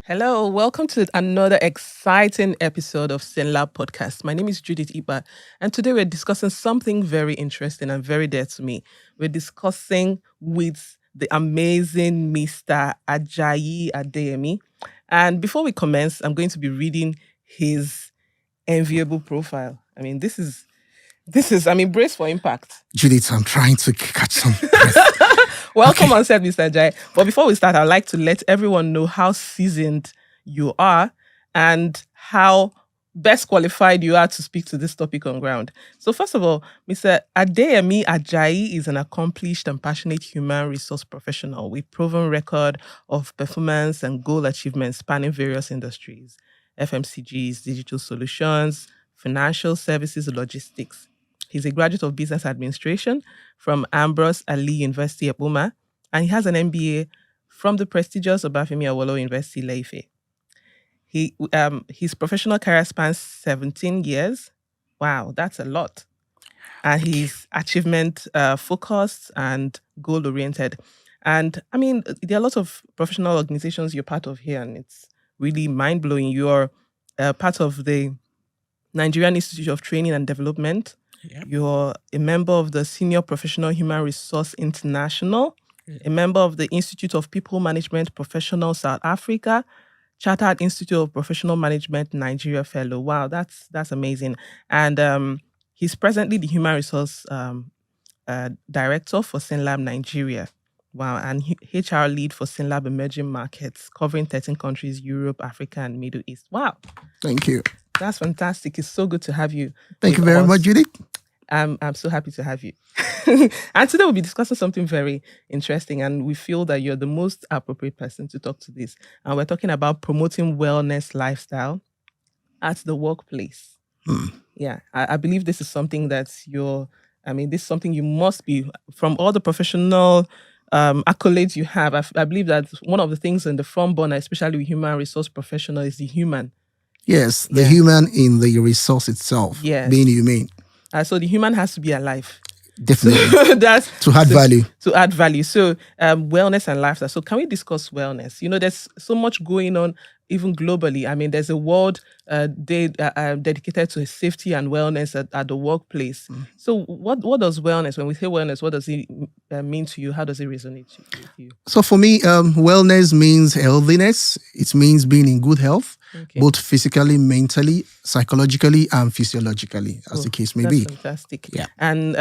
Hello, welcome to another exciting episode of Synlab podcast. My name is Judith, and today we're discussing something very interesting and very dear to me. We're discussing with the amazing Mr. Ajayi Adeyemi. And before we commence, I'm going to be reading his enviable profile. Brace for impact. Judith, I'm trying to catch some breath. Welcome on set, Mr. Jai. But before we start, I'd like to let everyone know how seasoned you are and how best qualified you are to speak to this topic on ground. So first of all, Mr. Adeyemi Ajayi is an accomplished and passionate human resource professional with proven record of performance and goal achievement spanning various industries, FMCGs, digital solutions, financial services, logistics. He's a graduate of business administration from Ambrose Ali University, Eboma, and he has an MBA from the prestigious Obafemi Awolowo University, Ile-Ife. His professional career spans 17 years. Wow, that's a lot. And he's achievement focused and goal oriented. And there are a lot of professional organizations you're part of here, and it's really mind blowing. You're part of the Nigerian Institute of Training and Development. Yep. You're a member of the Senior Professional Human Resource International, a member of the Institute of People Management Professional South Africa, Chartered Institute of Professional Management Nigeria Fellow. Wow, that's amazing. And he's presently the Human Resource Director for Synlab Nigeria. Wow, and HR lead for Synlab Emerging Markets, covering 13 countries, Europe, Africa, and Middle East. Wow. Thank you. That's fantastic. It's so good to have you. Thank you very much, Judith. I'm so happy to have you. And today we'll be discussing something very interesting, and we feel that you're the most appropriate person to talk to this. And we're talking about promoting wellness lifestyle at the workplace. Yeah, I believe this is something that this is something you must be, from all the professional accolades you have. I believe that one of the things in the front burner, especially with human resource professional, is the human. Yes, the human in the resource itself, being humane. So the human has to be alive. Definitely. So that's to add value. To add value. So wellness and lifestyle. So can we discuss wellness? There's so much going on, even globally. There's a world day dedicated to safety and wellness at the workplace. So what does wellness, when we say wellness, what does it mean to you? How does it resonate with you? So for me, wellness means healthiness. It means being in good health, both physically, mentally, psychologically, and physiologically, as the case may be. Fantastic. Yeah. And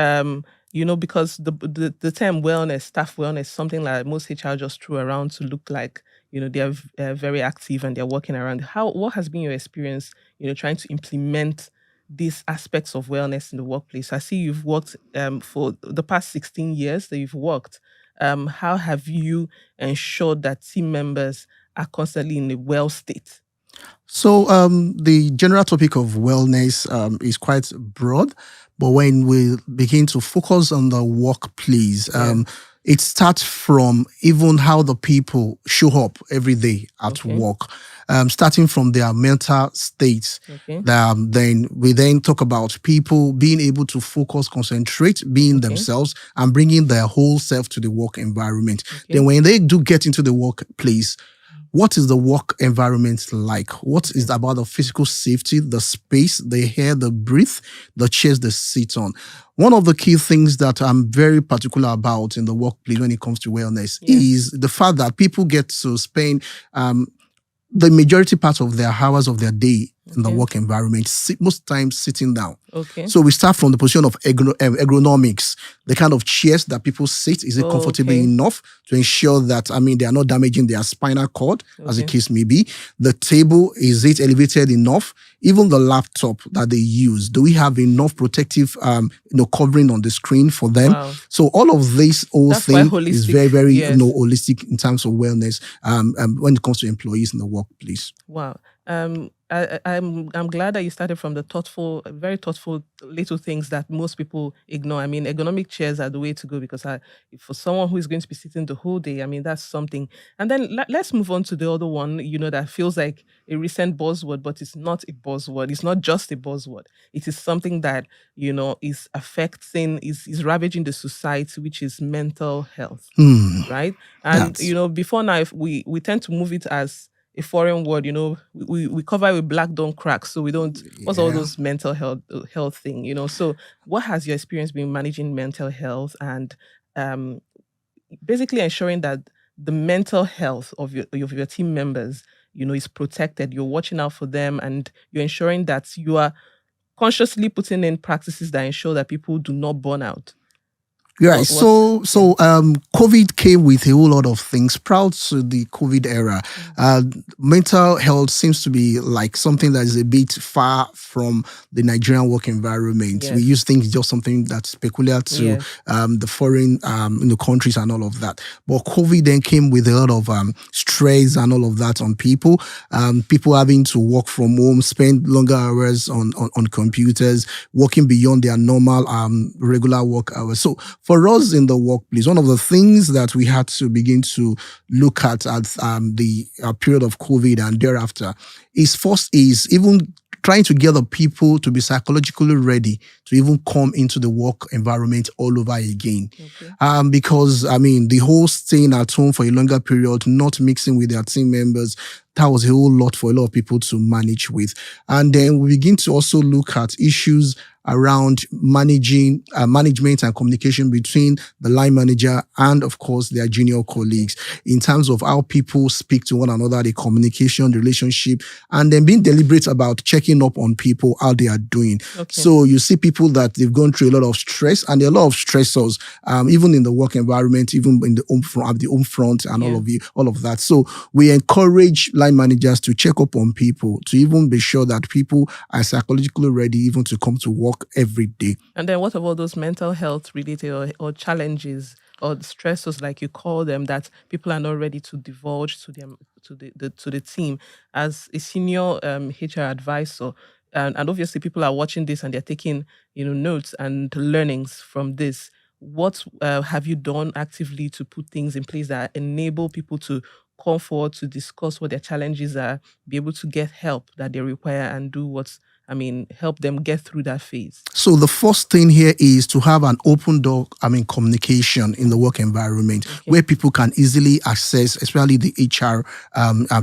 because the term wellness, staff wellness, something like most HR just threw around to look like, they're very active and they're working around. What has been your experience, trying to implement these aspects of wellness in the workplace? I see you've worked for the past 16 years that you've worked. How have you ensured that team members are constantly in a well state? So the general topic of wellness is quite broad, but when we begin to focus on the workplace, it starts from even how the people show up every day at work, starting from their mental states. Then we talk about people being able to focus, concentrate, being themselves, and bringing their whole self to the work environment. Then when they do get into the workplace, what is the work environment like? What is about the physical safety, the space, the air, the breath, the chairs they sit on? One of the key things that I'm very particular about in the workplace when it comes to wellness is the fact that people get to spend the majority part of their hours of their day in the work environment, most times sitting down. So we start from the position of ergonomics, the kind of chairs that people sit. Is it comfortable enough to ensure that, they are not damaging their spinal cord, as the case may be? The table, is it elevated enough? Even the laptop that they use, do we have enough protective, covering on the screen for them? Wow. So all of this whole thing is very, very, holistic in terms of wellness when it comes to employees in the workplace. Wow. I'm glad that you started from the very thoughtful little things that most people ignore. Ergonomic chairs are the way to go, because for someone who is going to be sitting the whole day, that's something. And then let's move on to the other one, that feels like a recent buzzword, but it's not a buzzword. It's not just a buzzword. It is something that, is affecting, is ravaging the society, which is mental health, right? And, before now, we tend to move it as a foreign word, you know, we cover it with black don't crack, so we don't. What's all Yeah. those mental health thing, you know? So, what has your experience been managing mental health and um, basically ensuring that the mental health of your team members, you know, is protected? You're watching out for them, and you're ensuring that you are consciously putting in practices that ensure that people do not burn out. Right. Yeah. COVID came with a whole lot of things. Proud to the COVID era. Mental health seems to be like something that is a bit far from the Nigerian work environment. Yes. We use things just something that's peculiar to Yes. the foreign countries and all of that. But COVID then came with a lot of stress and all of that on people. People having to work from home, spend longer hours on computers, working beyond their normal regular work hours. So for us in the workplace, one of the things that we had to begin to look at the period of COVID and thereafter is even trying to get the people to be psychologically ready to even come into the work environment all over again. Okay. Because, I mean, the whole staying at home for a longer period, not mixing with their team members, that was a whole lot for a lot of people to manage with. And then we begin to also look at issues around management and communication between the line manager and, of course, their junior colleagues in terms of how people speak to one another, the communication, the relationship, and then being deliberate about checking up on people, how they are doing. Okay. So you see people that they've gone through a lot of stress, and there are a lot of stressors, even in the work environment, even in the home front and all of that. So we encourage line managers to check up on people, to even be sure that people are psychologically ready even to come to work every day. And then what about those mental health related or challenges or stressors, like you call them, that people are not ready to divulge to them to the team? As a senior HR advisor, and obviously people are watching this and they're taking, you know, notes and learnings from this. What have you done actively to put things in place that enable people to come forward to discuss what their challenges are, be able to get help that they require, and do help them get through that phase? So the first thing here is to have an open door, communication in the work environment where people can easily access, especially the HR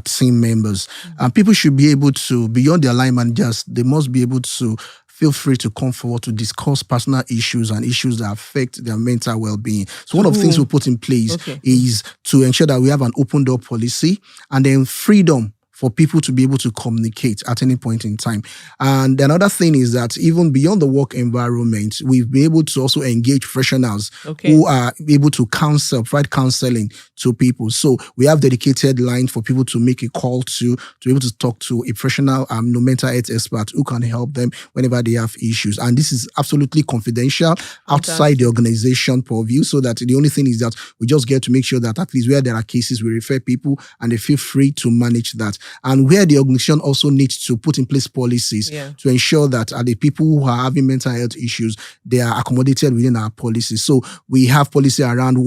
team members. People should be able to, beyond their line managers, they must be able to feel free to come forward to discuss personal issues and issues that affect their mental well-being. So one of the things we put in place is to ensure that we have an open door policy, and then freedom for people to be able to communicate at any point in time. And another thing is that even beyond the work environment, we've been able to also engage professionals who are able to provide counseling to people. So we have dedicated lines for people to make a call to be able to talk to a professional mental health expert who can help them whenever they have issues. And this is absolutely confidential outside the organization purview, so that the only thing is that we just get to make sure that at least where there are cases, we refer people and they feel free to manage that. And where the organization also needs to put in place policies to ensure that the people who are having mental health issues, they are accommodated within our policies. So we have policy around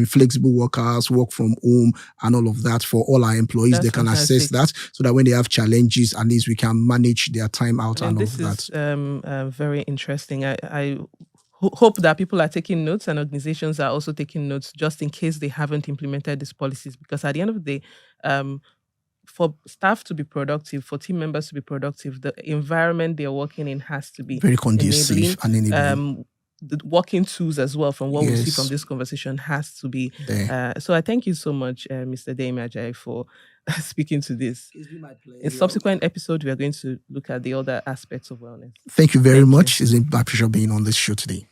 flexible work hours, work from home, and all of that for all our employees. They can access that so that when they have challenges, at least we can manage their time out and all of that. This is very interesting. I hope that people are taking notes and organizations are also taking notes, just in case they haven't implemented these policies. Because at the end of the day, for staff to be productive, for team members to be productive, the environment they're working in has to be very conducive and enabling. The working tools as well, from what we see from this conversation, has to be there. So I thank you so much, Mr. Dame Ajayi, for speaking to this. It's been my pleasure. In subsequent episode, we are going to look at the other aspects of wellness. Thank you very much. It's been my pleasure being on this show today.